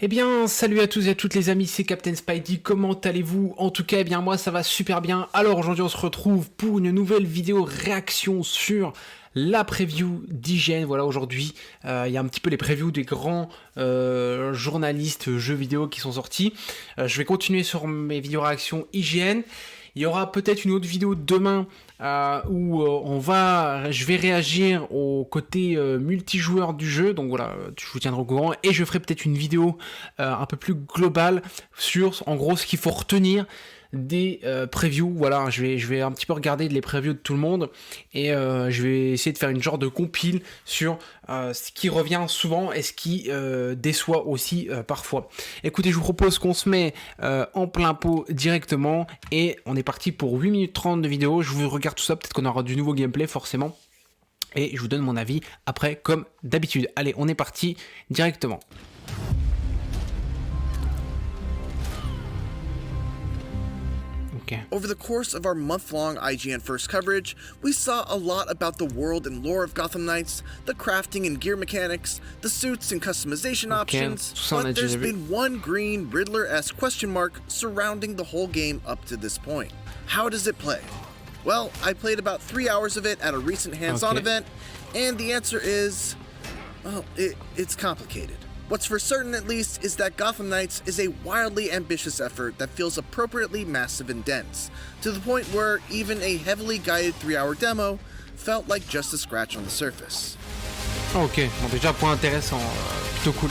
Eh bien, salut à tous et à toutes les amis, c'est Captain Spidey, comment allez-vous? En tout cas, eh bien moi ça va super bien. Alors aujourd'hui on se retrouve pour une nouvelle vidéo réaction sur la preview d'IGN. Voilà, aujourd'hui il y a un petit peu les previews des grands journalistes jeux vidéo qui sont sortis. Je vais continuer sur mes vidéos réactions IGN. Il y aura peut-être une autre vidéo demain où je vais réagir au côté multijoueur du jeu, donc voilà, je vous tiendrai au courant, et je ferai peut-être une vidéo un peu plus globale sur en gros ce qu'il faut retenir des previews. Voilà, je vais un petit peu regarder les previews de tout le monde et je vais essayer de faire une genre de compile sur ce qui revient souvent et ce qui déçoit aussi parfois. Écoutez, je vous propose qu'on se met en plein pot directement et on est parti pour 8 minutes 30 de vidéo. Je vous regarde tout ça, peut-être qu'on aura du nouveau gameplay forcément et je vous donne mon avis après comme d'habitude. Allez, on est parti directement. Over the course of our month-long IGN First coverage, we saw a lot about the world and lore of Gotham Knights, the crafting and gear mechanics, the suits and customization options, but there's been one green Riddler-esque question mark surrounding the whole game up to this point. How does it play? Well, I played about 3 hours of it at a recent hands-on event, and the answer is, well, it's complicated. What's for certain, at least, is that Gotham Knights is a wildly ambitious effort that feels appropriately massive and dense, to the point where even a heavily guided 3-hour demo felt like just a scratch on the surface. Ok, bon déjà point intéressant, plutôt cool.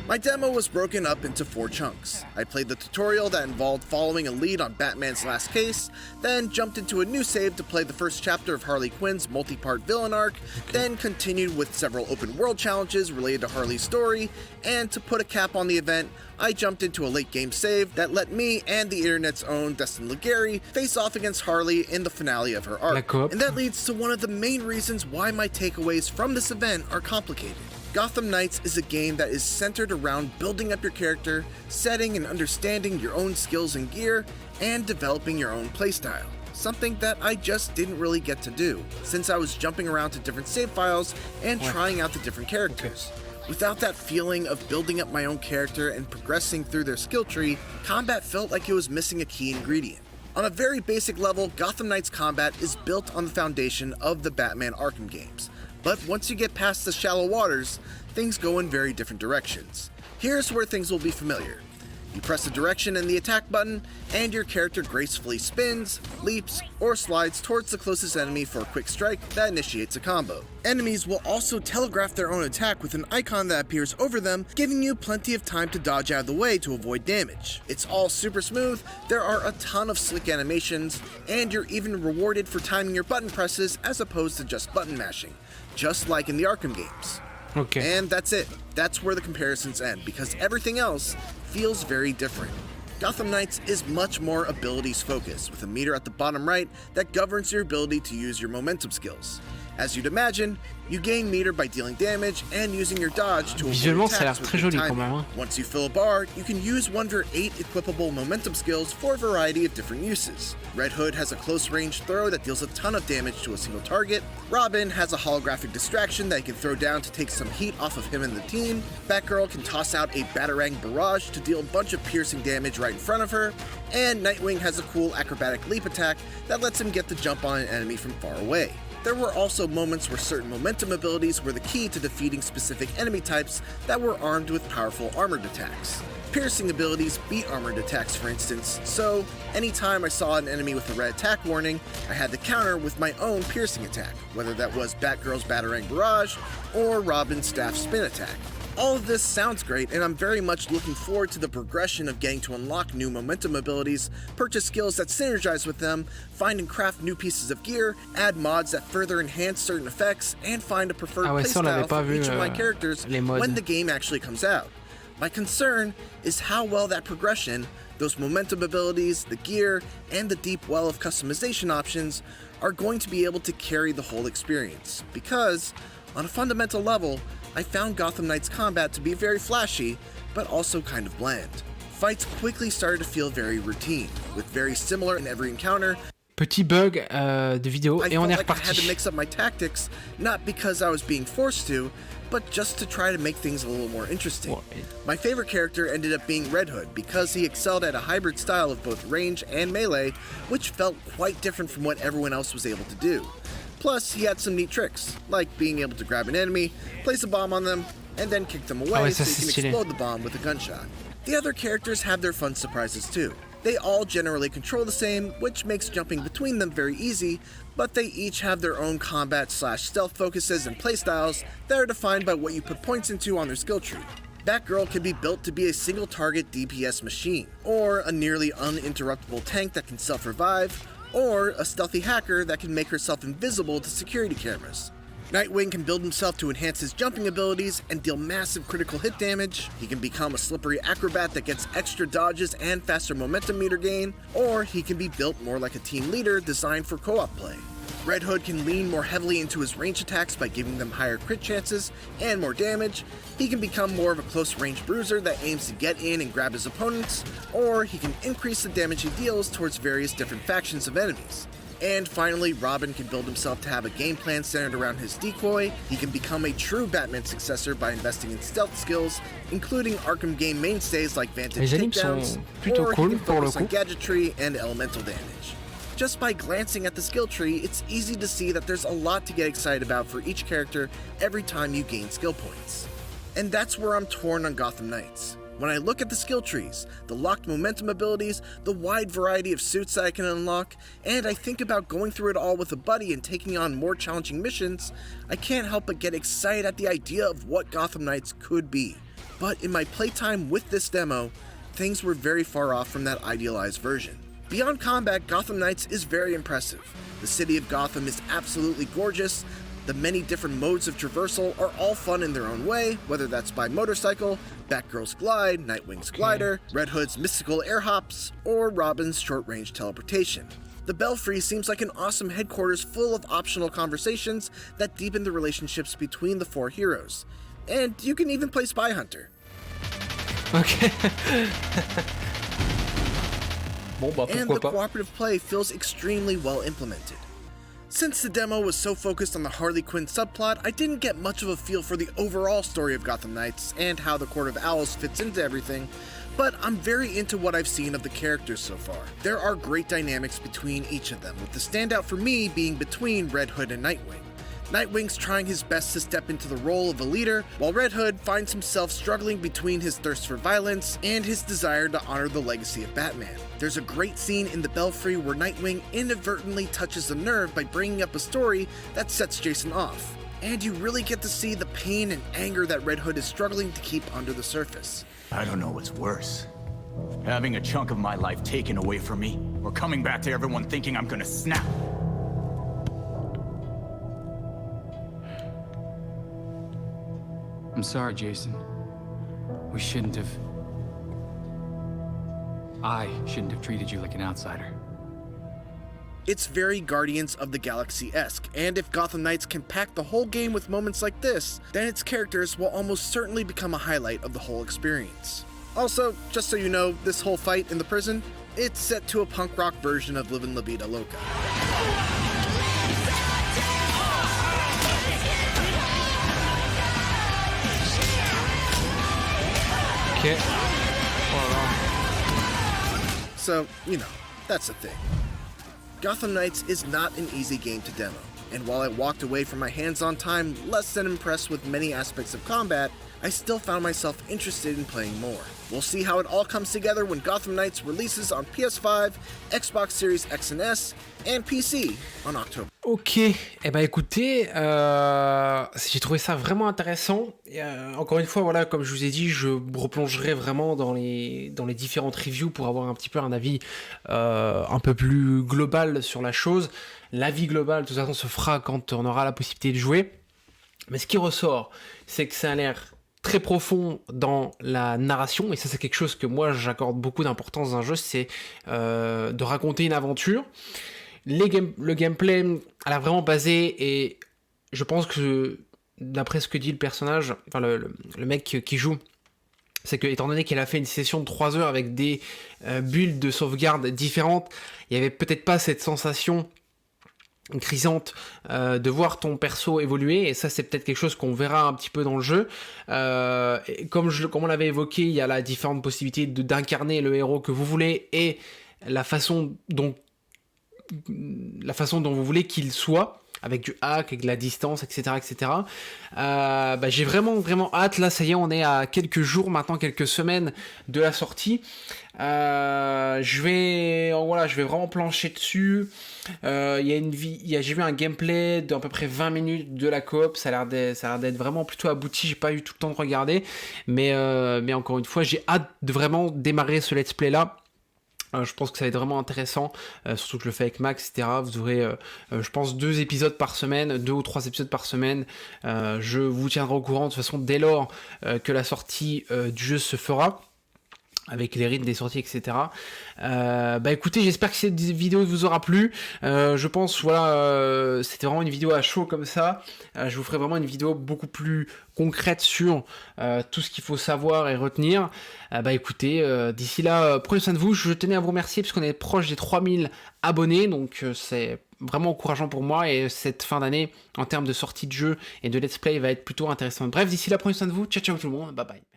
My demo was broken up into 4 chunks. I played the tutorial that involved following a lead on Batman's last case, then jumped into a new save to play the first chapter of Harley Quinn's multi-part villain arc, then continued with several open world challenges related to Harley's story, and to put a cap on the event, I jumped into a late game save that let me and the internet's own Destin Legary face off against Harley in the finale of her arc. And that leads to one of the main reasons why my takeaways from this event are complicated. Gotham Knights is a game that is centered around building up your character, setting and understanding your own skills and gear, and developing your own playstyle. Something that I just didn't really get to do, since I was jumping around to different save files and trying out the different characters. Without that feeling of building up my own character and progressing through their skill tree, combat felt like it was missing a key ingredient. On a very basic level, Gotham Knights combat is built on the foundation of the Batman Arkham games. But once you get past the shallow waters, things go in very different directions. Here's where things will be familiar. You press the direction and the attack button, and your character gracefully spins, leaps, or slides towards the closest enemy for a quick strike that initiates a combo. Enemies will also telegraph their own attack with an icon that appears over them, giving you plenty of time to dodge out of the way to avoid damage. It's all super smooth, there are a ton of slick animations, and you're even rewarded for timing your button presses as opposed to just button mashing, just like in the Arkham games. Okay. And that's it. That's where the comparisons end, because everything else feels very different. Gotham Knights is much more abilities focused, with a meter at the bottom right that governs your ability to use your momentum skills. As you'd imagine, you gain meter by dealing damage and using your dodge to avoid attacks with good timing. Once you fill a bar, you can use one of your 8 equipable momentum skills for a variety of different uses. Red Hood has a close-range throw that deals a ton of damage to a single target. Robin has a holographic distraction that he can throw down to take some heat off of him and the team. Batgirl can toss out a Batarang barrage to deal a bunch of piercing damage right in front of her. And Nightwing has a cool acrobatic leap attack that lets him get the jump on an enemy from far away. There were also moments where certain momentum abilities were the key to defeating specific enemy types that were armed with powerful armored attacks. Piercing abilities beat armored attacks, for instance, so anytime I saw an enemy with a red attack warning, I had to counter with my own piercing attack, whether that was Batgirl's Batarang Barrage or Robin's Staff Spin attack. All of this sounds great, and I'm very much looking forward to the progression of getting to unlock new momentum abilities, purchase skills that synergize with them, find and craft new pieces of gear, add mods that further enhance certain effects, and find a preferred playstyle for each of my characters when the game actually comes out. My concern is how well that progression, those momentum abilities, the gear, and the deep well of customization options are going to be able to carry the whole experience, because, on a fundamental level, I found Gotham Knights combat to be very flashy, but also kind of bland. Fights quickly started to feel very routine, with very similar in every encounter, Petit bug de vidéo et on est I had to reparti. mix up my tactics, not because I was being forced to, but just to try to make things a little more interesting. Ouais. My favorite character ended up being Red Hood because he excelled at a hybrid style of both range and melee, which felt quite different from what everyone else was able to do. Plus, he had some neat tricks, like being able to grab an enemy, place a bomb on them, and then kick them away ouais, so ça, you c'est can stylé. explode the bomb with a gunshot. The other characters have their fun surprises too. They all generally control the same, which makes jumping between them very easy, but they each have their own combat/stealth focuses and playstyles that are defined by what you put points into on their skill tree. Batgirl can be built to be a single target DPS machine, or a nearly uninterruptible tank that can self-revive, or a stealthy hacker that can make herself invisible to security cameras. Nightwing can build himself to enhance his jumping abilities and deal massive critical hit damage. He can become a slippery acrobat that gets extra dodges and faster momentum meter gain, or he can be built more like a team leader designed for co-op play. Red Hood can lean more heavily into his range attacks by giving them higher crit chances and more damage. He can become more of a close-range bruiser that aims to get in and grab his opponents, or he can increase the damage he deals towards various different factions of enemies. And finally, Robin can build himself to have a game plan centered around his decoy. He can become a true Batman successor by investing in stealth skills, including Arkham game mainstays like Vantage Les animes takedowns, sont plutôt or cool he can pour le focus on coup. gadgetry and elemental damage. Just by glancing at the skill tree, it's easy to see that there's a lot to get excited about for each character every time you gain skill points. And that's where I'm torn on Gotham Knights. When I look at the skill trees, the locked momentum abilities, the wide variety of suits that I can unlock, and I think about going through it all with a buddy and taking on more challenging missions, I can't help but get excited at the idea of what Gotham Knights could be. But in my playtime with this demo, things were very far off from that idealized version. Beyond combat, Gotham Knights is very impressive. The city of Gotham is absolutely gorgeous. The many different modes of traversal are all fun in their own way, whether that's by motorcycle, Batgirl's glide, Nightwing's glider, Red Hood's mystical air hops, or Robin's short-range teleportation. The Belfry seems like an awesome headquarters full of optional conversations that deepen the relationships between the four heroes. And you can even play Spy Hunter. Ok. Bon bah And pourquoi the pas. cooperative play feels extremely well implemented. Since the demo was so focused on the Harley Quinn subplot, I didn't get much of a feel for the overall story of Gotham Knights and how the Court of Owls fits into everything, but I'm very into what I've seen of the characters so far. There are great dynamics between each of them, with the standout for me being between Red Hood and Nightwing. Nightwing's trying his best to step into the role of a leader, while Red Hood finds himself struggling between his thirst for violence and his desire to honor the legacy of Batman. There's a great scene in the Belfry where Nightwing inadvertently touches a nerve by bringing up a story that sets Jason off. And you really get to see the pain and anger that Red Hood is struggling to keep under the surface. I don't know what's worse. Having a chunk of my life taken away from me, or coming back to everyone thinking I'm gonna snap. I'm sorry, Jason. We shouldn't have... I shouldn't have treated you like an outsider. It's very Guardians of the Galaxy-esque, and if Gotham Knights can pack the whole game with moments like this, then its characters will almost certainly become a highlight of the whole experience. Also, just so you know, this whole fight in the prison, it's set to a punk rock version of Livin' La Vida Loca. Ok. So, you know, that's the thing. Gotham Knights is not an easy game to demo, and while I walked away from my hands-on time less than impressed with many aspects of combat, I still found myself interested in playing more. We'll see how it all comes together when Gotham Knights releases on PS5, Xbox Series X and S, and PC en octobre. Ok, eh ben écoutez, j'ai trouvé ça vraiment intéressant. Et, encore une fois, voilà, comme je vous ai dit, je replongerai vraiment dans les différentes reviews pour avoir un petit peu un avis un peu plus global sur la chose. L'avis global, de toute façon, se fera quand on aura la possibilité de jouer. Mais ce qui ressort, c'est que ça a l'air très profond dans la narration, et ça c'est quelque chose que moi j'accorde beaucoup d'importance dans un jeu, c'est de raconter une aventure. Le gameplay a l'air vraiment basé, et je pense que d'après ce que dit le personnage, enfin le mec qui joue, c'est que, étant donné qu'elle a fait une session de 3 heures avec des builds de sauvegarde différentes, il n'y avait peut-être pas cette sensation grisante de voir ton perso évoluer, et ça c'est peut-être quelque chose qu'on verra un petit peu dans le jeu. Comme on l'avait évoqué, il y a la différente possibilité d'incarner le héros que vous voulez et la façon dont vous voulez qu'il soit, avec du hack, avec de la distance, etc. etc. J'ai vraiment hâte. Là, ça y est, on est à quelques jours maintenant, quelques semaines de la sortie. Je vais vraiment plancher dessus. J'ai vu un gameplay d'à peu près 20 minutes de la coop. Ça a l'air d'être vraiment plutôt abouti. J'ai pas eu tout le temps de regarder, mais encore une fois, j'ai hâte de vraiment démarrer ce let's play là. Je pense que ça va être vraiment intéressant, surtout que je le fais avec Max, etc. Vous aurez, je pense, 2 épisodes par semaine, 2 ou 3 épisodes par semaine. Je vous tiendrai au courant de toute façon dès lors que la sortie du jeu se fera, avec les rythmes des sorties, etc. Écoutez, j'espère que cette vidéo vous aura plu. Je pense, c'était vraiment une vidéo à chaud comme ça. Je vous ferai vraiment une vidéo beaucoup plus concrète sur tout ce qu'il faut savoir et retenir. Écoutez, d'ici là, prenez soin de vous. Je tenais à vous remercier puisqu'on est proche des 3000 abonnés, donc c'est vraiment encourageant pour moi, et cette fin d'année, en termes de sortie de jeu et de let's play, va être plutôt intéressante. Bref, d'ici là, prenez soin de vous. Ciao, ciao tout le monde. Bye bye.